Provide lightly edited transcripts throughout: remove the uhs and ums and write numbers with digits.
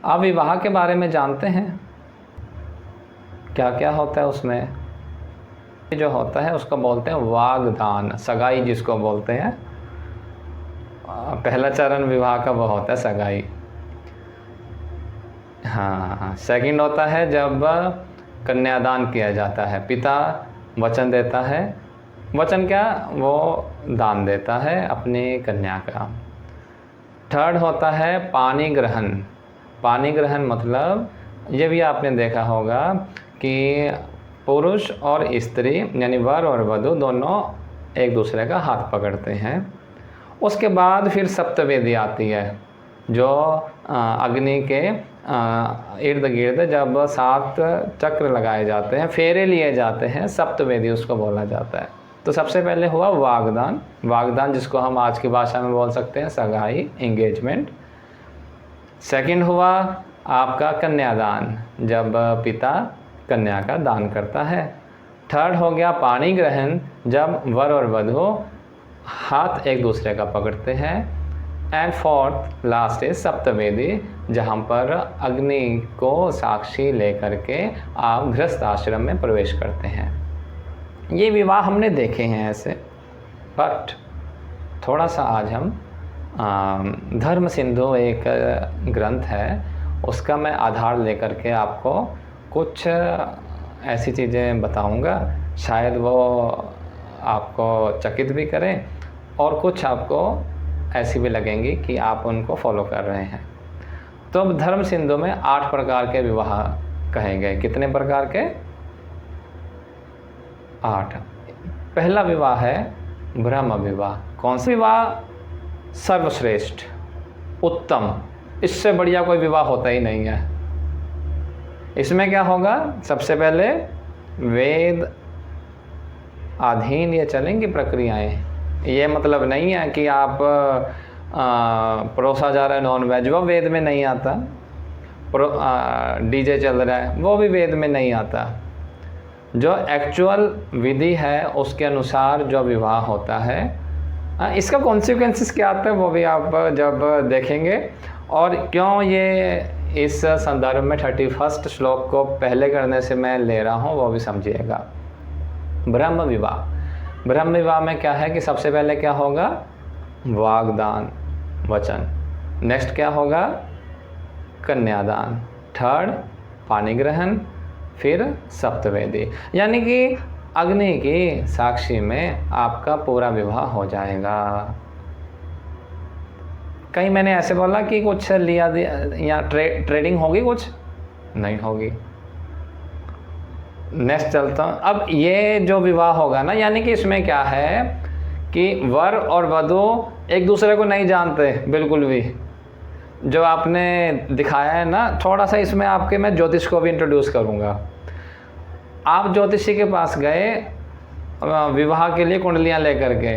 आप विवाह के बारे में जानते हैं क्या क्या होता है उसमें? जो होता है उसको बोलते हैं वागदान, सगाई जिसको बोलते हैं। पहला चरण विवाह का वो होता है सगाई। हाँ, सेकंड होता है जब कन्यादान किया जाता है, पिता वचन देता है, वचन क्या, वो दान देता है अपनी कन्या का। थर्ड होता है पानी ग्रहण। पानी ग्रहण मतलब ये भी आपने देखा होगा कि पुरुष और स्त्री यानी वर और वधू दोनों एक दूसरे का हाथ पकड़ते हैं। उसके बाद फिर सप्तवेदी आती है, जो अग्नि के इर्द गिर्द जब 7 चक्र लगाए जाते हैं, फेरे लिए जाते हैं, सप्तवेदी उसको बोला जाता है। तो सबसे पहले हुआ वागदान, वागदान जिसको हम आज की भाषा में बोल सकते हैं सगाई, एंगेजमेंट। सेकंड हुआ आपका कन्यादान, जब पिता कन्या का दान करता है। थर्ड हो गया पाणी ग्रहण, जब वर और वधू हाथ एक दूसरे का पकड़ते हैं। एंड फोर्थ लास्ट है सप्तवेदी, जहाँ पर अग्नि को साक्षी लेकर के आप गृहस्थ आश्रम में प्रवेश करते हैं। ये विवाह हमने देखे हैं ऐसे, बट थोड़ा सा आज हम धर्म सिंधु एक ग्रंथ है, उसका मैं आधार लेकर के आपको कुछ ऐसी चीज़ें बताऊंगा, शायद वो आपको चकित भी करें और कुछ आपको ऐसी भी लगेंगी कि आप उनको फॉलो कर रहे हैं। तो धर्म सिंधु में 8 प्रकार के विवाह कहे गए। कितने प्रकार के? 8। पहला विवाह है ब्रह्म विवाह। कौन सा विवाह? सर्वश्रेष्ठ, उत्तम, इससे बढ़िया कोई विवाह होता ही नहीं है। इसमें क्या होगा? सबसे पहले वेद अधीन ये चलेंगी प्रक्रियाएं। ये मतलब नहीं है कि आप परोसा जा रहा है नॉन वेज, वो वेद में नहीं आता। डीजे चल रहा है, वो भी वेद में नहीं आता। जो एक्चुअल विधि है उसके अनुसार जो विवाह होता है, इसका कॉन्सिक्वेंसेस क्या आता है वो भी आप जब देखेंगे। और क्यों ये इस संदर्भ में 31 श्लोक को पहले करने से मैं ले रहा हूँ वो भी समझिएगा। ब्रह्म विवाह, ब्रह्म विवाह में क्या है कि सबसे पहले क्या होगा? वागदान, वचन। नेक्स्ट क्या होगा? कन्यादान। थर्ड पानी ग्रहण, फिर सप्तवेदी, यानी कि अग्नि की साक्षी में आपका पूरा विवाह हो जाएगा। कहीं मैंने ऐसे बोला कि कुछ लिया या ट्रेडिंग होगी? कुछ नहीं होगी। नेक्स्ट चलता हूँ। अब ये जो विवाह होगा ना, यानी कि इसमें क्या है कि वर और वधू एक दूसरे को नहीं जानते बिल्कुल भी। जो आपने दिखाया है ना, थोड़ा सा इसमें आपके मैं ज्योतिष को भी इंट्रोड्यूस करूँगा। आप ज्योतिषी के पास गए विवाह के लिए कुंडलियाँ लेकर के,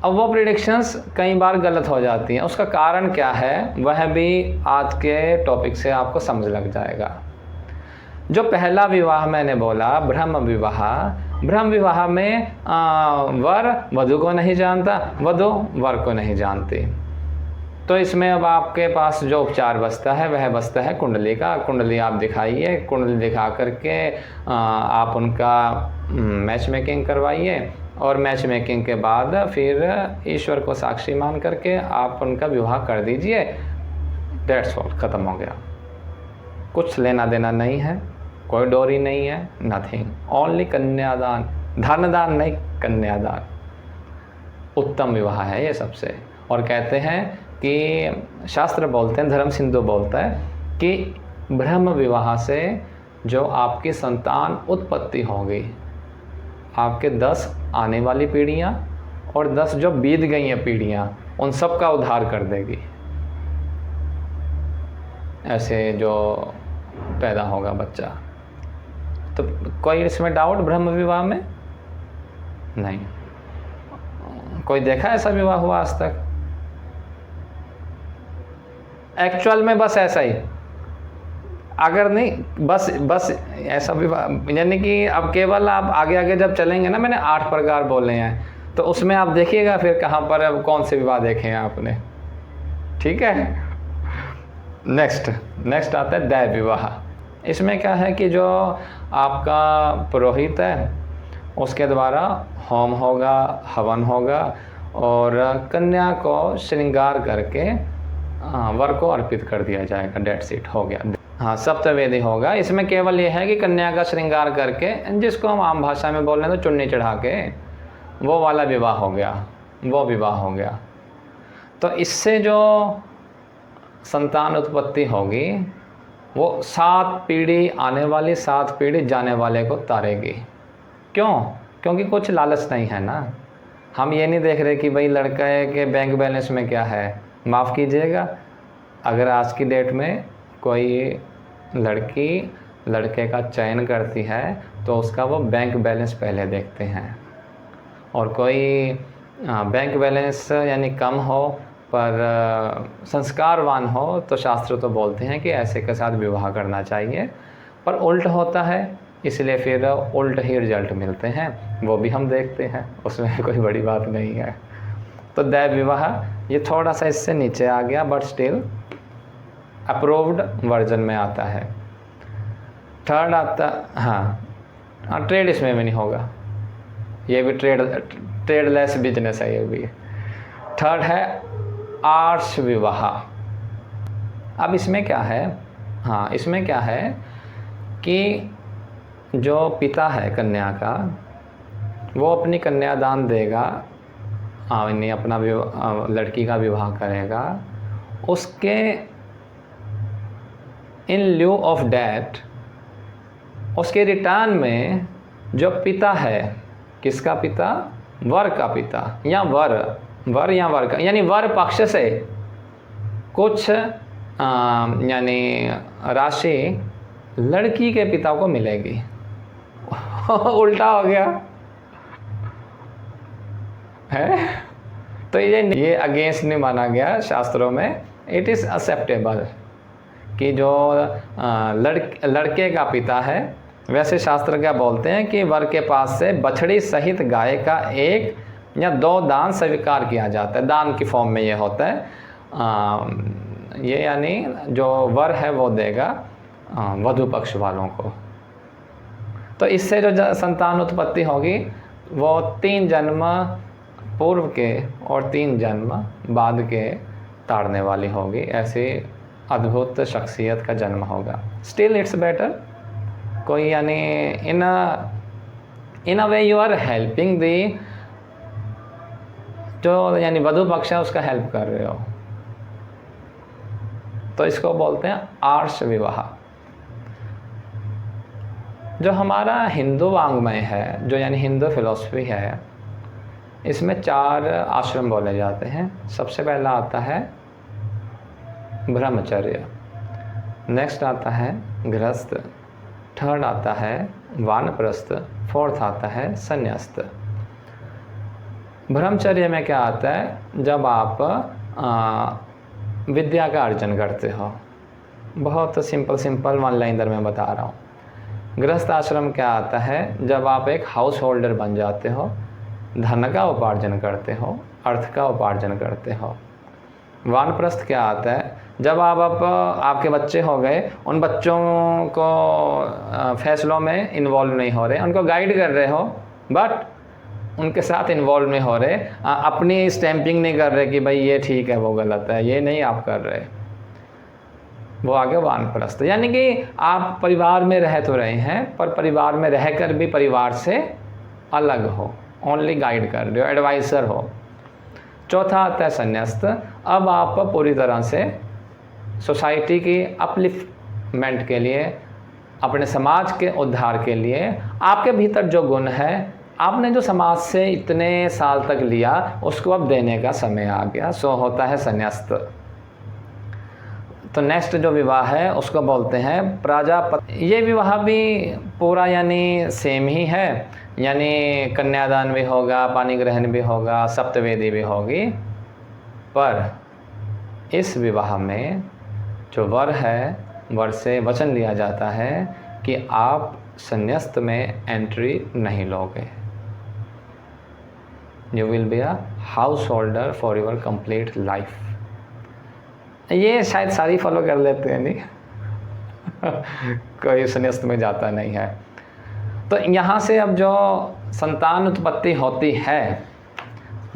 अब वो प्रिडिक्शंस कई बार गलत हो जाती हैं। उसका कारण क्या है वह भी आज के टॉपिक से आपको समझ लग जाएगा। जो पहला विवाह मैंने बोला ब्रह्म विवाह, ब्रह्म विवाह में वर वधू को नहीं जानता, वधू वर को नहीं जानती। तो इसमें अब आपके पास जो उपचार बचता है वह बचता है कुंडली का। कुंडली आप दिखाइए, कुंडली दिखा करके आप उनका मैच मेकिंग करवाइए, और मैच मेकिंग के बाद फिर ईश्वर को साक्षी मान करके आप उनका विवाह कर दीजिए। डेट्स ऑल, ख़त्म हो गया। कुछ लेना देना नहीं है, कोई डोरी नहीं है, नथिंग, ओनली कन्यादान। धनदान नहीं, कन्यादान। उत्तम विवाह है ये सबसे। और कहते हैं कि शास्त्र बोलते हैं, धर्म सिंधु बोलता है कि ब्रह्म विवाह से जो आपकी संतान उत्पत्ति होगी, आपके 10 आने वाली पीढ़ियाँ और 10 जो बीत गई हैं पीढ़ियाँ, उन सब का उद्धार कर देगी। ऐसे जो पैदा होगा बच्चा। तो कोई इसमें डाउट ब्रह्म विवाह में? नहीं। कोई देखा ऐसा विवाह हुआ आज तक? एक्चुअल में बस ऐसा ही, अगर नहीं बस ऐसा विवाह, यानी कि अब केवल आप आगे आगे जब चलेंगे ना, मैंने 8 प्रकार बोले हैं, तो उसमें आप देखिएगा फिर कहाँ पर अब कौन से विवाह देखे हैं आपने। ठीक है, नेक्स्ट आता है दैव विवाह। इसमें क्या है कि जो आपका पुरोहित है उसके द्वारा होम होगा, हवन होगा और कन्या को श्रृंगार करके वर को अर्पित कर दिया जाएगा। डेट्स इट, हो गया। हाँ, सप्तवेदी होगा। इसमें केवल ये है कि कन्या का श्रृंगार करके, जिसको हम आम भाषा में बोल रहे हैं तो चुन्नी चढ़ा के, वो वाला विवाह हो गया, वो विवाह हो गया। तो इससे जो संतान उत्पत्ति होगी वो 7 पीढ़ी आने वाली, 7 पीढ़ी जाने वाले को तारेगी। क्यों? क्योंकि कुछ लालच नहीं है ना। हम ये नहीं देख रहे कि भाई लड़का है कि बैंक बैलेंस में क्या है। माफ़ कीजिएगा, अगर आज की डेट में कोई लड़की लड़के का चयन करती है तो उसका वो बैंक बैलेंस पहले देखते हैं। और कोई बैंक बैलेंस यानी कम हो पर संस्कारवान हो तो शास्त्र तो बोलते हैं कि ऐसे के साथ विवाह करना चाहिए। पर उल्ट होता है, इसलिए फिर उल्ट ही रिजल्ट मिलते हैं, वो भी हम देखते हैं, उसमें कोई बड़ी बात नहीं है। तो दैव विवाह ये थोड़ा सा इससे नीचे आ गया, बट स्टिल अप्रूव्ड वर्जन में आता है। थर्ड आता, हाँ ट्रेड इसमें भी नहीं होगा, ये भी ट्रेडलेस बिजनेस है ये भी। थर्ड है आर्ष विवाह। अब इसमें क्या है, हाँ इसमें क्या है कि जो पिता है कन्या का, वो अपनी कन्यादान देगा, यानी अपना लड़की का विवाह करेगा। उसके इन ल्यू ऑफ डैट, उसके रिटर्न में जो पिता है, किसका पिता? वर का पिता, या वर या वर का, यानी वर पक्ष से कुछ यानी राशि लड़की के पिता को मिलेगी। उल्टा हो गया है। तो ये अगेंस्ट नहीं माना गया शास्त्रों में। इट इज़ एक्सेप्टेबल कि जो लड़के का पिता है, वैसे शास्त्र क्या बोलते हैं कि वर के पास से बछड़ी सहित गाय का 1 या 2 दान स्वीकार किया जाता है। दान की फॉर्म में ये होता है। ये यानी जो वर है वो देगा वधू पक्ष वालों को। तो इससे जो संतान उत्पत्ति होगी वो 3 जन्म पूर्व के और 3 जन्म बाद के ताड़ने वाली होगी। ऐसी अद्भुत शख्सियत का जन्म होगा। स्टिल इट्स बेटर, कोई यानी in a way you are helping the, जो यानी वधू पक्ष है उसका हेल्प कर रहे हो, तो इसको बोलते हैं आर्ष विवाह। जो हमारा हिंदू वांग्मय है, जो यानी हिंदू फिलॉसफी है, इसमें 4 आश्रम बोले जाते हैं। सबसे पहला आता है ब्रह्मचर्य, नेक्स्ट आता है गृहस्थ, थर्ड आता है वानप्रस्थ, फोर्थ आता है संन्यास्त। ब्रह्मचर्य में क्या आता है? जब आप विद्या का अर्जन करते हो। बहुत सिंपल 1 लाइनर में बता रहा हूँ। गृहस्थ आश्रम क्या आता है? जब आप एक हाउस होल्डर बन जाते हो, धन का उपार्जन करते हो, अर्थ का उपार्जन करते हो। वानप्रस्थ क्या आता है? जब आप आपके बच्चे हो गए, उन बच्चों को फैसलों में इन्वॉल्व नहीं हो रहे, उनको गाइड कर रहे हो बट उनके साथ इन्वॉल्व नहीं हो रहे, अपनी स्टैंपिंग नहीं कर रहे कि भाई ये ठीक है वो गलत है, ये नहीं आप कर रहे, वो आगे वानप्रस्थ। यानी कि आप परिवार में रह तो रहे हैं पर परिवार में रहकर भी परिवार से अलग हो, ओनली गाइड कर रहे हो, एडवाइज़र हो। चौथा आता है संन्यास्त। अब आप पूरी तरह से सोसाइटी की अपलिफ्टमेंट के लिए, अपने समाज के उद्धार के लिए, आपके भीतर जो गुण है, आपने जो समाज से इतने साल तक लिया, उसको अब देने का समय आ गया, सो होता है संन्यास्त। तो नेक्स्ट जो विवाह है उसको बोलते हैं प्राजापत्य। ये विवाह भी पूरा यानी सेम ही है, यानी कन्यादान भी होगा, पानी ग्रहण भी होगा, सप्तवेदी भी होगी। पर इस विवाह में जो वर है, वर से वचन लिया जाता है कि आप संन्यास्त में एंट्री नहीं लोगे। You will be a householder for your complete life. ये शायद सारी फॉलो कर लेते हैं, नहीं कोई सुनिश्चित में जाता नहीं है। तो यहाँ से अब जो संतान उत्पत्ति होती है,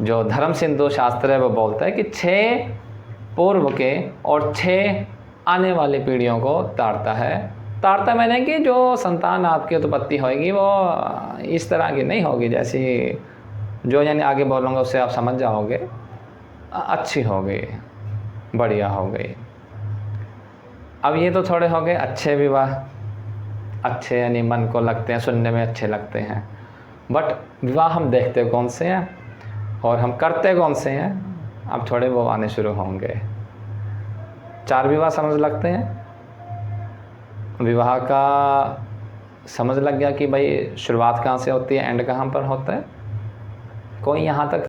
जो धर्म सिंधु शास्त्र है वो बोलता है कि 6 पूर्व के और 6 आने वाली पीढ़ियों को ताड़ता है। ताड़ता मैंने कि जो संतान आपकी उत्पत्ति होगी वो इस तरह की नहीं होगी जैसी जो यानी आगे बोलूँगा उससे आप समझ जाओगे, अच्छी होगी, बढ़िया हो गई। अब ये तो थोड़े हो गए अच्छे विवाह, अच्छे यानी मन को लगते हैं, सुनने में अच्छे लगते हैं। बट विवाह हम देखते कौन से हैं और हम करते कौन से हैं, अब थोड़े वो आने शुरू होंगे। 4 विवाह समझ लगते हैं। विवाह का समझ लग गया कि भाई शुरुआत कहाँ से होती है, एंड कहाँ पर होता है। कोई यहाँ तक